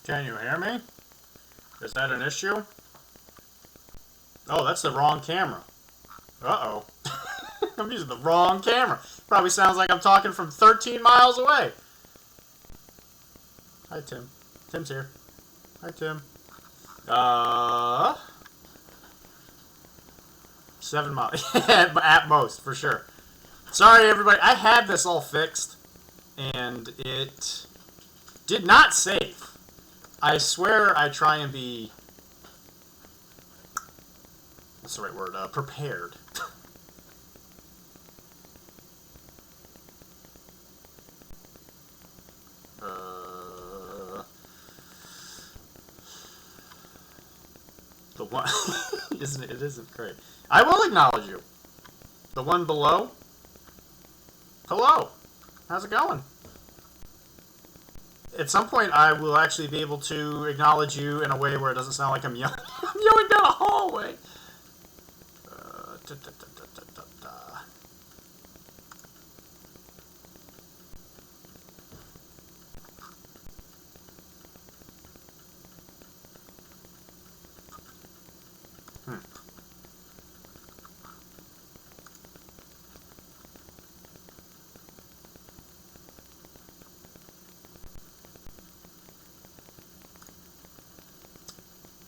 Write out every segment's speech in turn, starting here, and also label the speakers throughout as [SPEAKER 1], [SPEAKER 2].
[SPEAKER 1] Can you hear me? Is that an issue? Oh, that's the wrong camera. Uh-oh. I'm using the wrong camera. Probably sounds like I'm talking from 13 miles away. Hi, Tim. Tim's here. Hi, Tim. 7 miles. At most, for sure. Sorry, everybody. I had this all fixed, and it did not save. I swear I try and be... What's the right word? Prepared. The one... isn't it? It isn't great. I will acknowledge you. The one below. Hello. How's it going? At some point, I will actually be able to acknowledge you in a way where it doesn't sound like I'm yelling, I'm yelling down a hallway.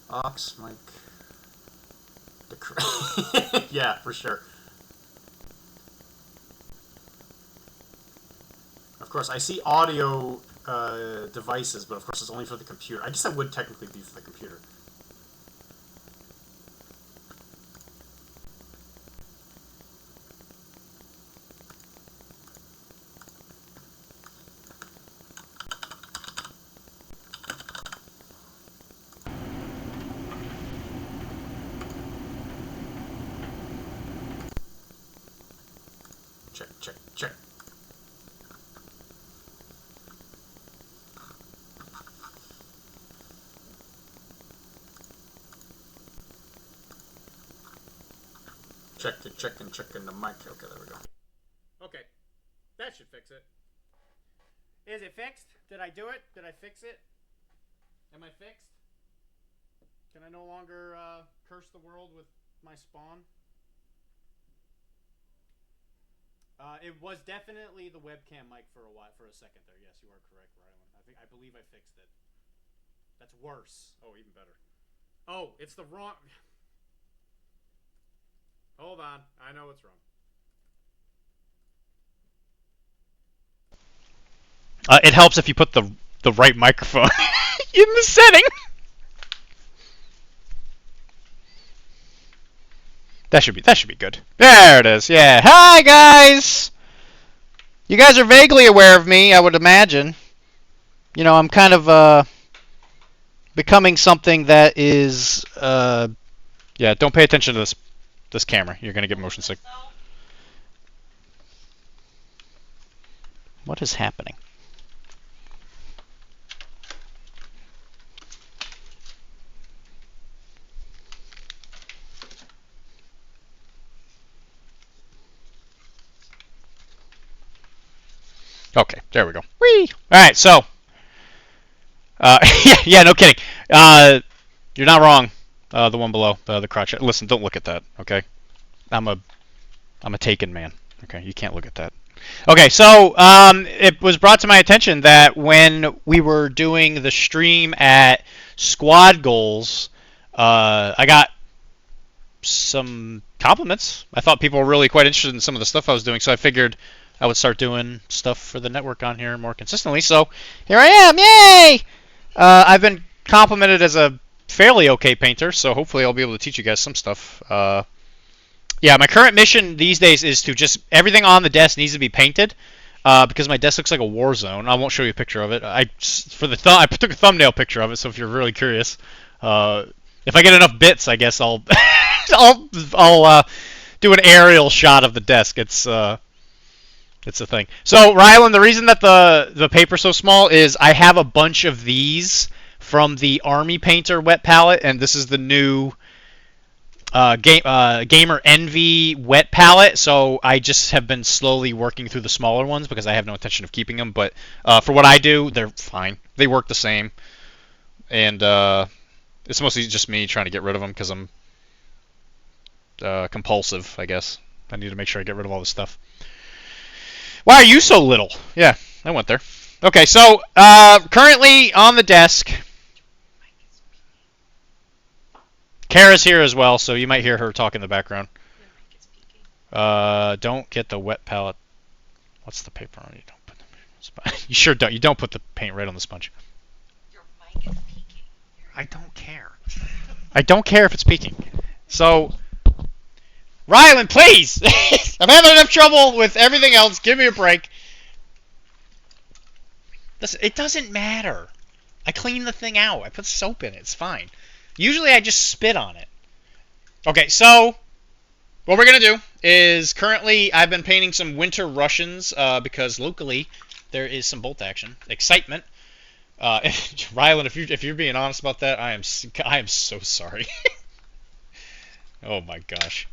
[SPEAKER 1] Ox, Mike. Yeah, for sure. Of course, I see audio devices, but of course it's only for the computer. I guess that would technically be for the computer. Check, check, check. Checking the mic. Okay, there we go. Okay. That should fix it. Is it fixed? Did I do it? Did I fix it? Am I fixed? Can I no longer curse the world with my spawn? It was definitely the webcam mic for a second there. Yes, you are correct, Rylan. I believe I fixed it. That's worse. Oh, even better. Oh, it's the wrong... Hold on. I know what's wrong.
[SPEAKER 2] It helps if you put the right microphone in the setting. That should be good. There it is. Yeah. Hi guys. You guys are vaguely aware of me, I would imagine. You know, I'm kind of becoming something that is yeah, don't pay attention to this camera. You're going to get motion sick. What is happening? Okay, there we go. Whee! All right, so yeah, no kidding. You're not wrong. The one below, the crotch. Listen, don't look at that. Okay, I'm a taken man. Okay, you can't look at that. Okay, so it was brought to my attention that when we were doing the stream at Squad Goals, I got some compliments. I thought people were really quite interested in some of the stuff I was doing, so I figured I would start doing stuff for the network on here more consistently. So here I am. Yay! I've been complimented as a fairly okay painter, so hopefully I'll be able to teach you guys some stuff. Yeah, my current mission these days is to just everything on the desk needs to be painted because my desk looks like a war zone. I won't show you a picture of it. I took a thumbnail picture of it, so if you're really curious, if I get enough bits, I guess I'll I'll do an aerial shot of the desk. It's a thing. So Rylan, the reason that the paper's so small is I have a bunch of these from the Army Painter wet palette, and this is the new Gamer Envy wet palette, so I just have been slowly working through the smaller ones because I have no intention of keeping them, but for what I do, they're fine. They work the same. and it's mostly just me trying to get rid of them because I'm compulsive, I guess. I need to make sure I get rid of all this stuff. Why are you so little? Yeah, I went there. Okay, so currently on the desk, Kara's here as well, so you might hear her talk in the background. Don't get the wet palette. What's the paper on? You don't put the. You sure don't. You don't put the paint right on the sponge.
[SPEAKER 3] Your mic is peaking.
[SPEAKER 2] I don't care. I don't care if it's peaking. So, Rylan, please! I'm having enough trouble with everything else. Give me a break. Listen, it doesn't matter. I clean the thing out. I put soap in it. It's fine. Usually I just spit on it. Okay, so what we're going to do is currently I've been painting some winter Russians because locally there is some bolt action. Excitement. Rylan, if you're being honest about that, I am so sorry. Oh my gosh.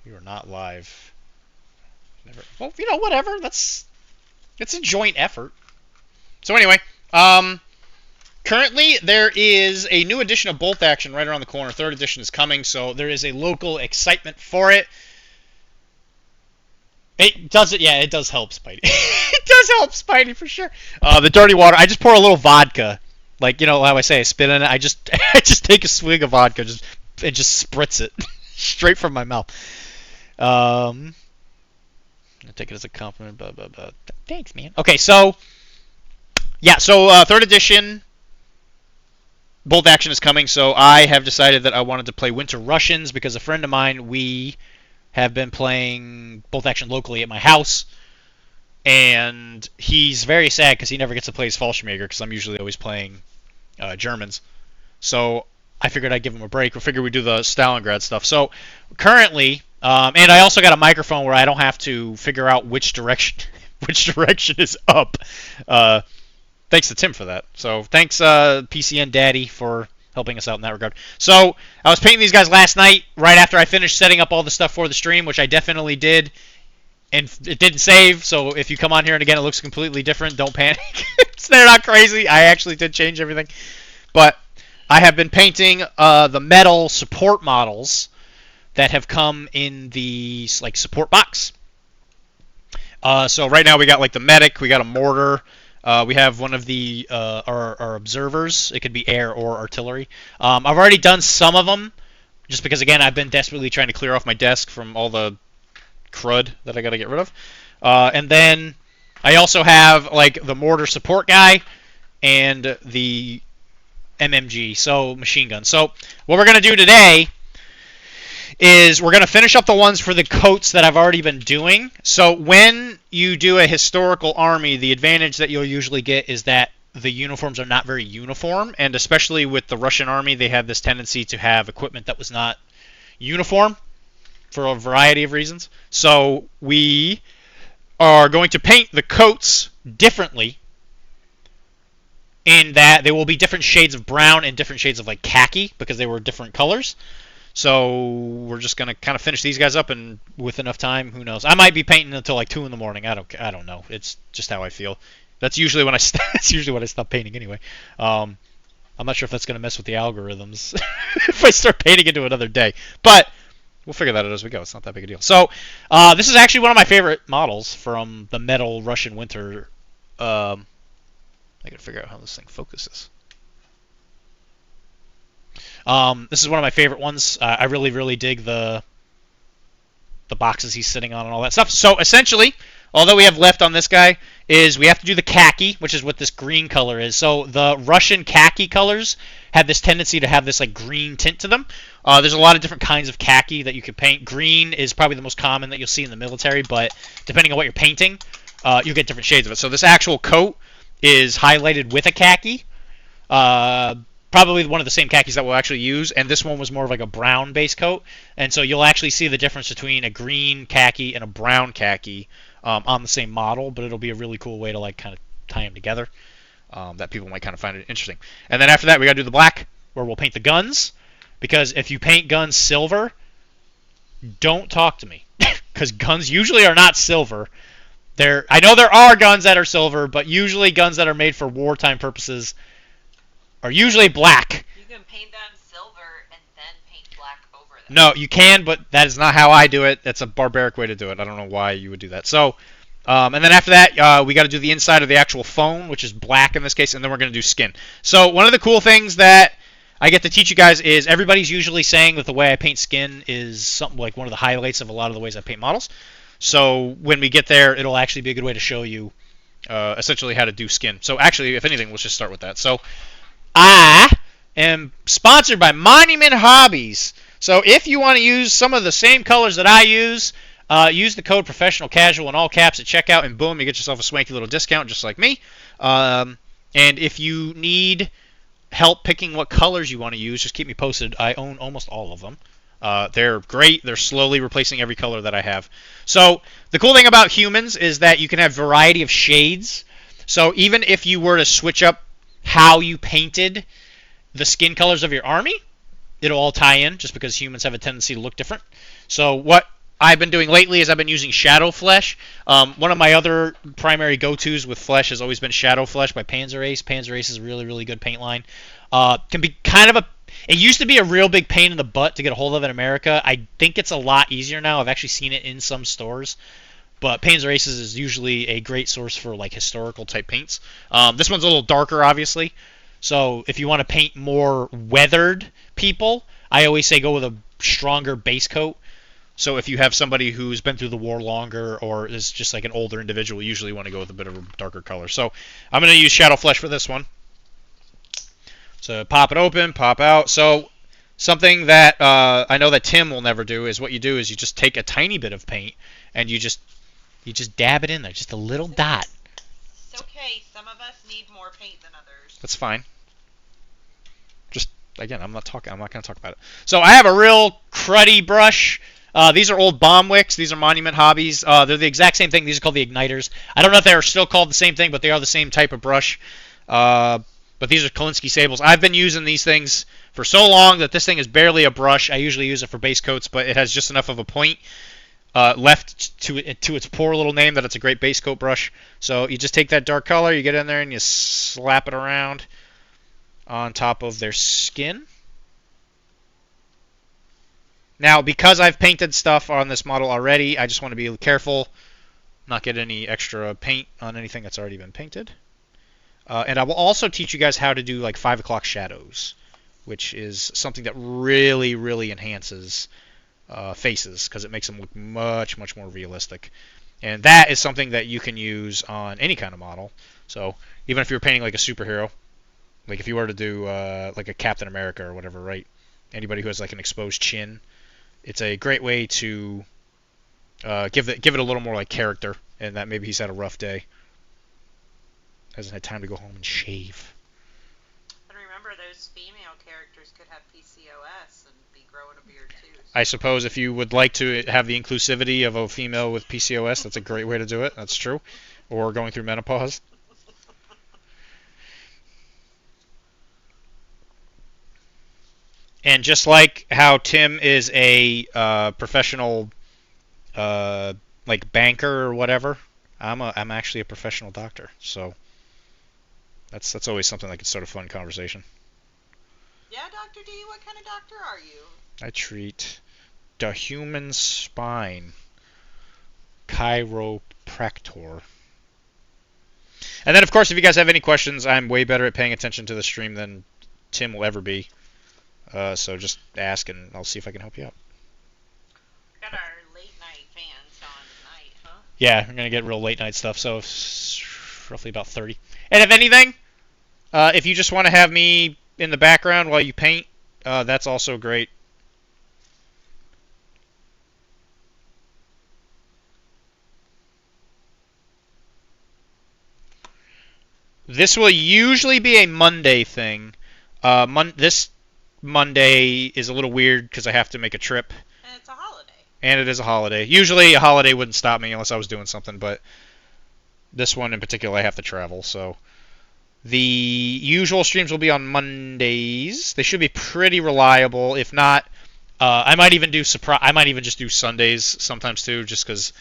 [SPEAKER 2] You are not live. Never. Well, you know, whatever. It's a joint effort. So anyway, currently there is a new edition of Bolt Action right around the corner. Third edition is coming, so there is a local excitement for it. It does it, yeah. It does help Spidey. It does help Spidey for sure. The dirty water. I just pour a little vodka, like you know how I say I spit in it. I just take a swig of vodka, just spritz it straight from my mouth. I take it as a compliment. Blah, blah, blah. Thanks, man. Okay, so yeah, so third edition Bolt Action is coming. So I have decided that I wanted to play Winter Russians because a friend of mine, we have been playing Bolt Action locally at my house, and he's very sad because he never gets to play as Fallschirmjäger because I'm usually always playing Germans. So I figured I'd give him a break. We figured we'd do the Stalingrad stuff. So currently, and I also got a microphone where I don't have to figure out which direction is up. Thanks to Tim for that. So thanks PCN Daddy for helping us out in that regard. So I was painting these guys last night right after I finished setting up all the stuff for the stream, which I definitely did. And it didn't save, so if you come on here and again it looks completely different, don't panic. They're not crazy. I actually did change everything. But I have been painting the metal support models that have come in the like support box. So right now we got like the medic, we got a mortar, we have one of the our observers. It could be air or artillery. I've already done some of them, just because again I've been desperately trying to clear off my desk from all the crud that I got to get rid of. And then I also have like the mortar support guy and the MMG, so machine gun. So what we're going to do today is we're going to finish up the ones for the coats that I've already been doing. So when you do a historical army, the advantage that you'll usually get is that the uniforms are not very uniform, and especially with the Russian army, they have this tendency to have equipment that was not uniform for a variety of reasons. So we are going to paint the coats differently in that they will be different shades of brown and different shades of like khaki because they were different colors. So we're just gonna kind of finish these guys up, and with enough time, who knows? I might be painting until like 2 in the morning. I don't know. It's just how I feel. That's usually when I stop painting anyway. I'm not sure if that's gonna mess with the algorithms if I start painting into another day, but we'll figure that out as we go. It's not that big a deal. So this is actually one of my favorite models from the Metal Russian Winter. I gotta figure out how this thing focuses. This is one of my favorite ones. I really, really dig the boxes he's sitting on and all that stuff. So essentially, all that we have left on this guy is we have to do the khaki, which is what this green color is. So the Russian khaki colors have this tendency to have this like green tint to them. There's a lot of different kinds of khaki that you can paint. Green is probably the most common that you'll see in the military, but depending on what you're painting, you'll get different shades of it. So this actual coat is highlighted with a khaki. Probably one of the same khakis that we'll actually use, and this one was more of like a brown base coat, and so you'll actually see the difference between a green khaki and a brown khaki on the same model, but it'll be a really cool way to like kind of tie them together that people might kind of find it interesting. And then after that we got to do the black, where we'll paint the guns, because if you paint guns silver, don't talk to me, because guns usually are not silver. I know there are guns that are silver, but usually guns that are made for wartime purposes are usually black.
[SPEAKER 3] You can paint them silver and then paint black over them.
[SPEAKER 2] No, you can, but that is not how I do it. That's a barbaric way to do it. I don't know why you would do that. So, and then after that, we got to do the inside of the actual phone, which is black in this case, and then we're going to do skin. So one of the cool things that I get to teach you guys is everybody's usually saying that the way I paint skin is something like one of the highlights of a lot of the ways I paint models. So when we get there, it'll actually be a good way to show you essentially how to do skin. So actually, if anything, let's just start with that. So I am sponsored by Monument Hobbies. So if you want to use some of the same colors that I use the code Professional Casual in all caps at checkout, and boom, you get yourself a swanky little discount just like me. And if you need help picking what colors you want to use, just keep me posted. I own almost all of them. They're great. They're slowly replacing every color that I have. So the cool thing about humans is that you can have variety of shades. So even if you were to switch up how you painted the skin colors of your army, it'll all tie in just because humans have a tendency to look different. So what I've been doing lately is I've been using Shadow Flesh. One of my other primary go-tos with Flesh has always been Shadow Flesh by Panzer Ace. Panzer Ace is a really, really good paint line. Can be kind of a... It used to be a real big pain in the butt to get a hold of in America. I think it's a lot easier now. I've actually seen it in some stores. But Panzer Aces is usually a great source for like historical type paints. This one's a little darker, obviously. So if you want to paint more weathered people, I always say go with a stronger base coat. So if you have somebody who's been through the war longer or is just like an older individual, you usually want to go with a bit of a darker color. So I'm going to use Shadow Flesh for this one. So pop it open, pop out. So something that I know that Tim will never do is what you do is you just take a tiny bit of paint and you just dab it in there, just a little dot.
[SPEAKER 3] It's okay. Some of us need more paint than others.
[SPEAKER 2] That's fine. Just again, I'm not going to talk about it. So I have a real cruddy brush. These are old bomb wicks. These are Monument Hobbies. They're the exact same thing. These are called the Igniters. I don't know if they're still called the same thing, but they are the same type of brush. But these are Kolinsky Sables. I've been using these things for so long that this thing is barely a brush. I usually use it for base coats, but it has just enough of a point left to its poor little name that it's a great base coat brush. So you just take that dark color, you get in there, and you slap it around on top of their skin. Now, because I've painted stuff on this model already, I just want to be careful, not get any extra paint on anything that's already been painted. And I will also teach you guys how to do like 5 o'clock shadows, which is something that really, really enhances faces because it makes them look much, much more realistic. And that is something that you can use on any kind of model. So even if you're painting like a superhero, like if you were to do like a Captain America or whatever, right? Anybody who has like an exposed chin, it's a great way to give it a little more like character, and that maybe he's had a rough day, hasn't had time to go home and shave.
[SPEAKER 3] And remember, those female characters could have PCOS and be growing a beard too. So.
[SPEAKER 2] I suppose if you would like to have the inclusivity of a female with PCOS, that's a great way to do it. That's true. Or going through menopause. And just like how Tim is a professional, like banker or whatever, I'm actually a professional doctor. So that's always something that can start a fun conversation.
[SPEAKER 3] Yeah, Dr. D, what kind of doctor are you?
[SPEAKER 2] I treat the human spine, chiropractor. And then, of course, if you guys have any questions, I'm way better at paying attention to the stream than Tim will ever be. So just ask, and I'll see if I can help you out.
[SPEAKER 3] Got our late night fans on tonight, huh?
[SPEAKER 2] Yeah, we're going to get real late night stuff, so it's roughly about 30. And if anything, if you just want to have me in the background while you paint, that's also great. This will usually be a Monday thing. This Monday is a little weird because I have to make a trip.
[SPEAKER 3] And it's a holiday.
[SPEAKER 2] And it is a holiday. Usually a holiday wouldn't stop me unless I was doing something, but this one in particular I have to travel. So the usual streams will be on Mondays. They should be pretty reliable. If not, I might even do I might even just do Sundays sometimes too, just because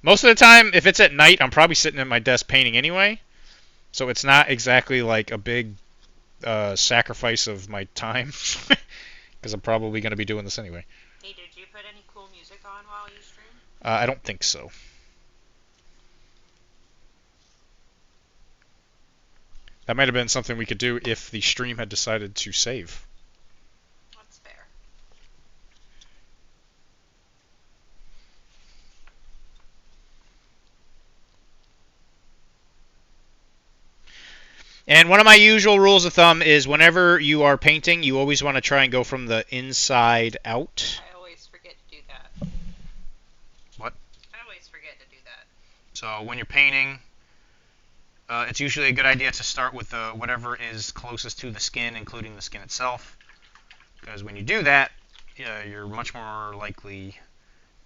[SPEAKER 2] most of the time, if it's at night, I'm probably sitting at my desk painting anyway. So it's not exactly like a big sacrifice of my time because I'm probably going to be doing this anyway.
[SPEAKER 3] Hey, did you put any cool music on while you stream?
[SPEAKER 2] I don't think so. That might have been something we could do if the stream had decided to save.
[SPEAKER 3] That's fair.
[SPEAKER 2] And one of my usual rules of thumb is whenever you are painting, you always want to try and go from the inside out.
[SPEAKER 3] I always forget to do that.
[SPEAKER 2] What?
[SPEAKER 3] I always forget to do that.
[SPEAKER 2] So when you're painting, it's usually a good idea to start with whatever is closest to the skin, including the skin itself. Because when you do that, you're much more likely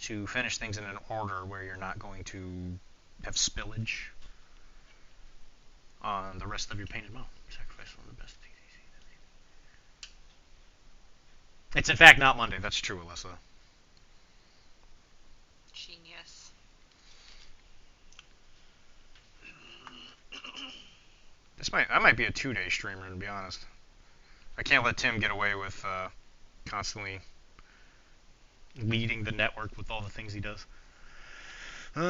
[SPEAKER 2] to finish things in an order where you're not going to have spillage on the rest of your painted model. Sacrifice one of the best. It's in fact not Monday. That's true, Alyssa.
[SPEAKER 3] Genius.
[SPEAKER 2] I might be a 2-day streamer, to be honest. I can't let Tim get away with constantly leading the network with all the things he does. If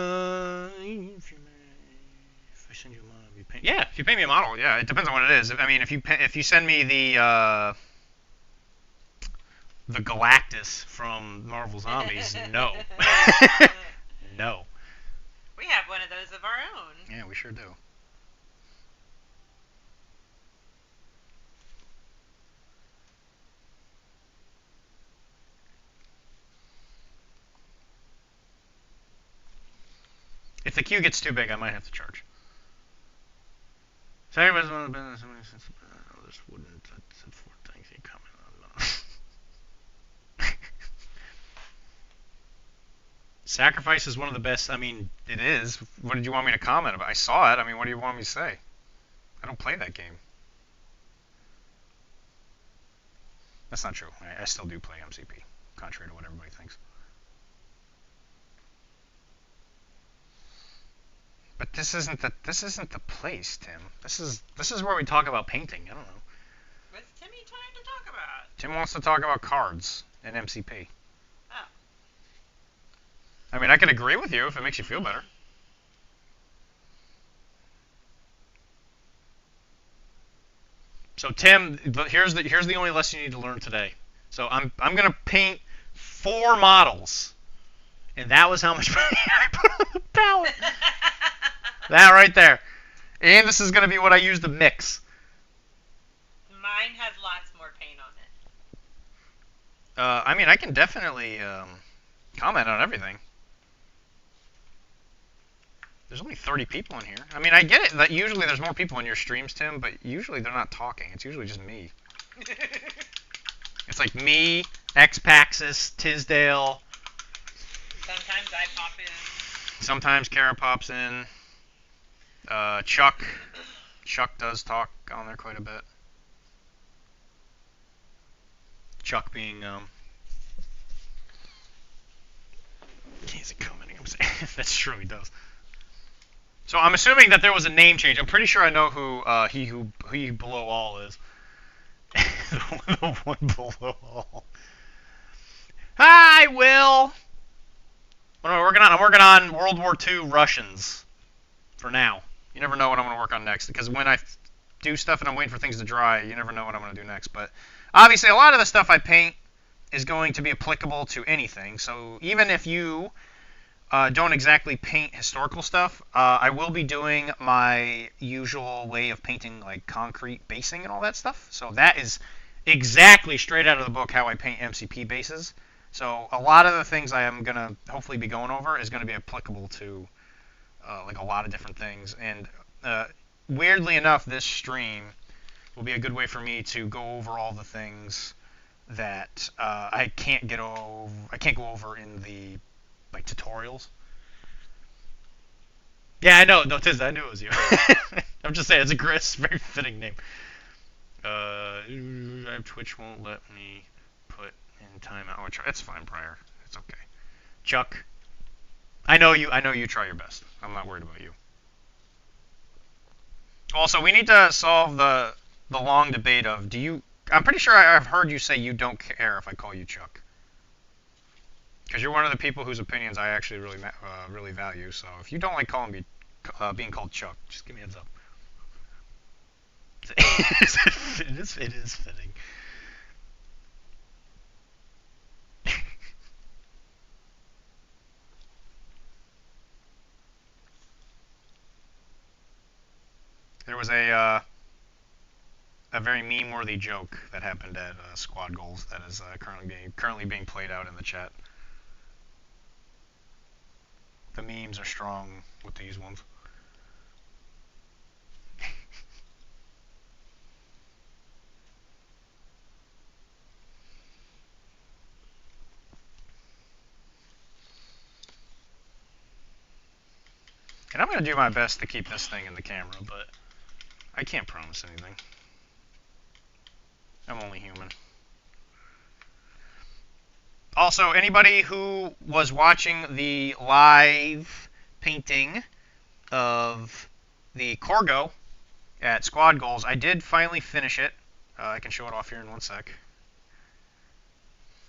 [SPEAKER 2] I send you a model, you paint. Yeah, if you paint me a model, yeah, it depends on what it is. I mean, if you send me the Galactus from Marvel Zombies, no, no.
[SPEAKER 3] We have one of those of our own.
[SPEAKER 2] Yeah, we sure do. If the queue gets too big, I might have to charge. Sorry, was one of the business. This wouldn't. That's 4 things you comment on. Sacrifice is one of the best. I mean, it is. What did you want me to comment about? I saw it. I mean, what do you want me to say? I don't play that game. That's not true. I still do play MCP, contrary to what everybody thinks. But this isn't the place, Tim. This is where we talk about painting. I don't know.
[SPEAKER 3] What's Timmy trying to talk about?
[SPEAKER 2] Tim wants to talk about cards and MCP.
[SPEAKER 3] Oh.
[SPEAKER 2] I mean, I could agree with you if it makes you feel better. So Tim, here's the only lesson you need to learn today. So I'm gonna paint 4 models, and that was how much money I put on the palette. That right there. And this is gonna be what I use to mix.
[SPEAKER 3] Mine has lots more paint on it.
[SPEAKER 2] I mean, I can definitely comment on everything. There's only 30 people in here. I mean, I get it that usually there's more people in your streams, Tim, but usually they're not talking. It's usually just me. It's like me, Xpaxis, Tisdale.
[SPEAKER 3] Sometimes I pop in.
[SPEAKER 2] Sometimes Kara pops in. Chuck. Chuck does talk on there quite a bit. Chuck being, he's commenting. That's true, he does. So I'm assuming that there was a name change. I'm pretty sure I know who he below all is. The one below all. Hi, Will. What am I working on? I'm working on World War II Russians. For now. You never know what I'm going to work on next. Because when I do stuff and I'm waiting for things to dry, you never know what I'm going to do next. But obviously, a lot of the stuff I paint is going to be applicable to anything. So even if you don't exactly paint historical stuff, I will be doing my usual way of painting, like concrete basing and all that stuff. So that is exactly straight out of the book how I paint MCP bases. So a lot of the things I am going to hopefully be going over is going to be applicable to like a lot of different things. And weirdly enough, this stream will be a good way for me to go over all the things that I can't go over in the like tutorials. Yeah, I know. No, Tiz, I knew it was you. I'm just saying, it's a very fitting name. Twitch won't let me put in timeout. Oh, it's fine, Prior. It's okay. Chuck, I know you try your best. I'm not worried about you. Also, we need to solve the the long debate of do you. I'm pretty sure I've heard you say you don't care if I call you Chuck. Because you're one of the people whose opinions I actually really value. So if you don't like calling me being called Chuck, just give me a heads up. It is fitting. There was a very meme-worthy joke that happened at Squad Goals that is currently being played out in the chat. The memes are strong with these ones. And I'm going to do my best to keep this thing in the camera, but I can't promise anything. I'm only human. Also, anybody who was watching the live painting of the Corgo at Squad Goals, I did finally finish it. I can show it off here in one sec.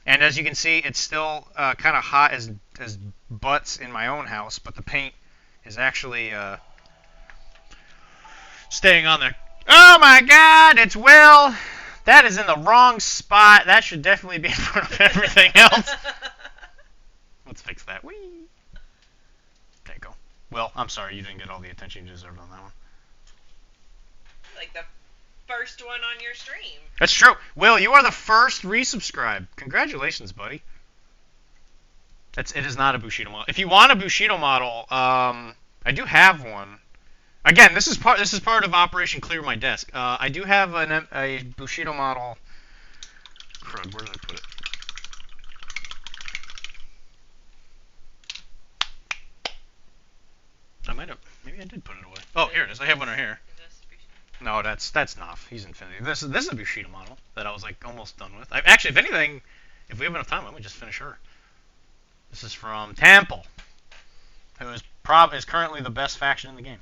[SPEAKER 2] And as you can see, it's still kind of hot as butts in my own house, but the paint is actually staying on there. Oh my god, it's Will! That is in the wrong spot. That should definitely be in front of everything else. Let's fix that. Whee! There you go. Will, I'm sorry you didn't get all the attention you deserved on that one.
[SPEAKER 3] Like the first one on your stream.
[SPEAKER 2] That's true. Will, you are the first resubscribe. Congratulations, buddy. It is not a Bushido model. If you want a Bushido model, I do have one. Again, this is part of Operation Clear My Desk. I do have a Bushido model. Crud, where did I put it? I might have. Maybe I did put it away. Oh, here it is. I have one right here. No, that's Knopf. He's Infinity. This is a Bushido model that I was like almost done with. Actually, if anything, if we have enough time, I might just finish her. This is from Temple, who is currently the best faction in the game.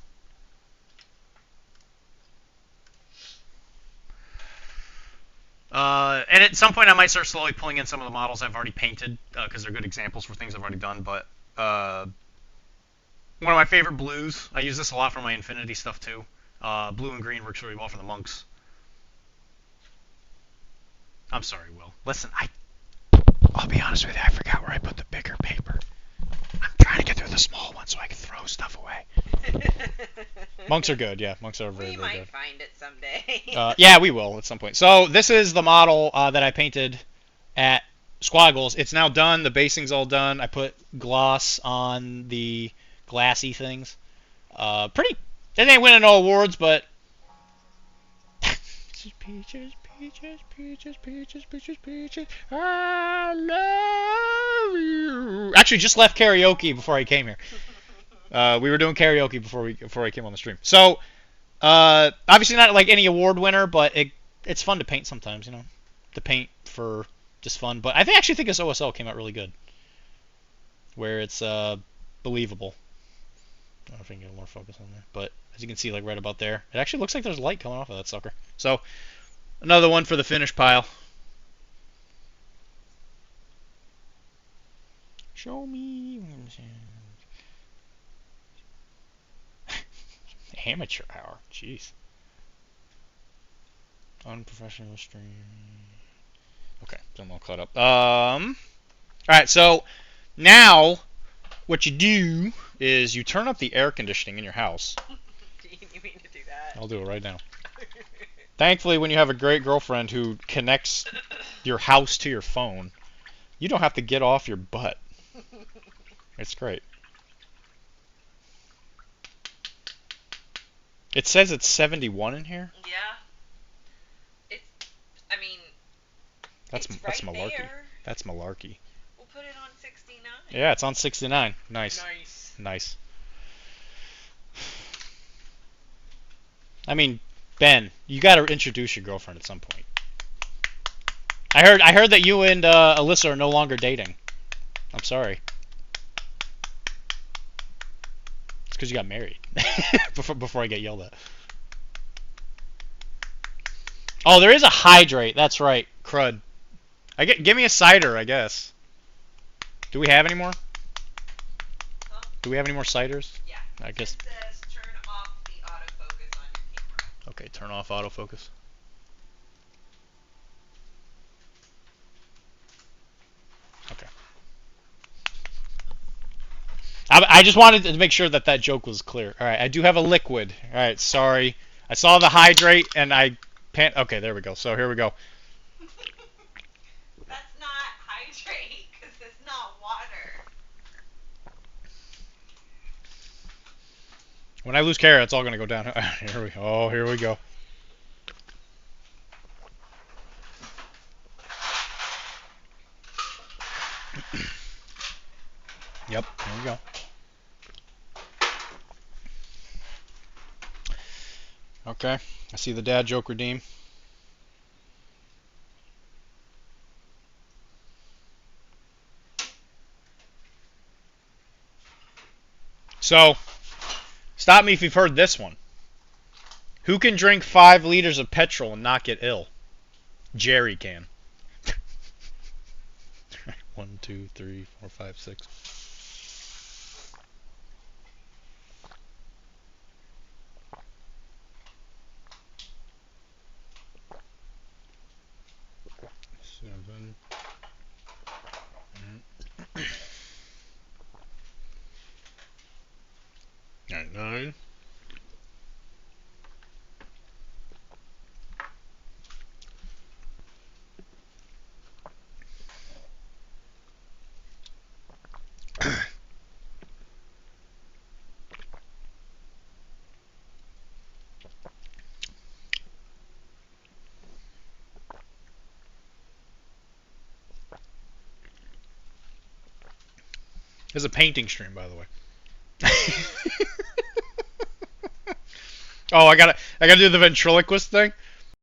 [SPEAKER 2] And at some point, I might start slowly pulling in some of the models I've already painted because they're good examples for things I've already done. But one of my favorite blues. I use this a lot for my Infinity stuff too. Blue and green works really well for the monks. I'm sorry, Will. Listen, I'll be honest with you. I forgot where I put the bigger paper. I'm trying to get through the small one so I can throw stuff away. Monks are good. Yeah, monks are very, very good. We
[SPEAKER 3] might find it someday.
[SPEAKER 2] Yeah, we will at some point. So this is the model that I painted at Squad Goals. It's now done. The basing's all done. I put gloss on the glassy things. Pretty. It ain't winning no awards, but peaches, peaches, peaches, peaches, peaches, peaches. I love you. Actually, just left karaoke before I came here. We were doing karaoke before I came on the stream. So, obviously not like any award winner, but it's fun to paint sometimes, you know, to paint for just fun. But I actually think this OSL came out really good, where it's believable. I don't know if I can get more focus on there, but as you can see, like right about there, it actually looks like there's light coming off of that sucker. So, another one for the finish pile. Show me. Amateur hour. Jeez. Unprofessional stream. Okay, so I'm all caught up. Alright, so now what you do is you turn up the air conditioning in your house.
[SPEAKER 3] Do you need me to do that?
[SPEAKER 2] I'll do it right now. Thankfully, when you have a great girlfriend who connects your house to your phone, you don't have to get off your butt. It's great. It says it's 71 in here.
[SPEAKER 3] Yeah. I mean,
[SPEAKER 2] that's
[SPEAKER 3] right
[SPEAKER 2] malarkey.
[SPEAKER 3] There.
[SPEAKER 2] That's malarkey.
[SPEAKER 3] We'll put it on 69.
[SPEAKER 2] Yeah, it's on 69. Nice.
[SPEAKER 3] Nice.
[SPEAKER 2] I mean, Ben, you got to introduce your girlfriend at some point. I heard that you and Alyssa are no longer dating. I'm sorry. It's because you got married before I get yelled at. Oh, there is a hydrate. That's right. Crud. Give me a cider, I guess. Do we have any more?
[SPEAKER 3] Huh?
[SPEAKER 2] Do we have any more ciders?
[SPEAKER 3] Yeah.
[SPEAKER 2] I guess.
[SPEAKER 3] It says turn off the autofocus on your camera.
[SPEAKER 2] Okay, turn off autofocus. Okay. I just wanted to make sure that that joke was clear. All right, I do have a liquid. All right, sorry. I saw the hydrate and I okay, there we go. So here we go.
[SPEAKER 3] That's not hydrate, because it's not water.
[SPEAKER 2] When I lose care, it's all going to go down. Here we go. Oh, here we go. Yep, here we go. Okay, I see the dad joke redeem. So, stop me if you've heard this one. Who can drink 5 liters of petrol and not get ill? Jerry can. 1, 2, 3, 4, 5, 6. Seven. 9. It's a painting stream, by the way. Oh, I gotta do the ventriloquist thing.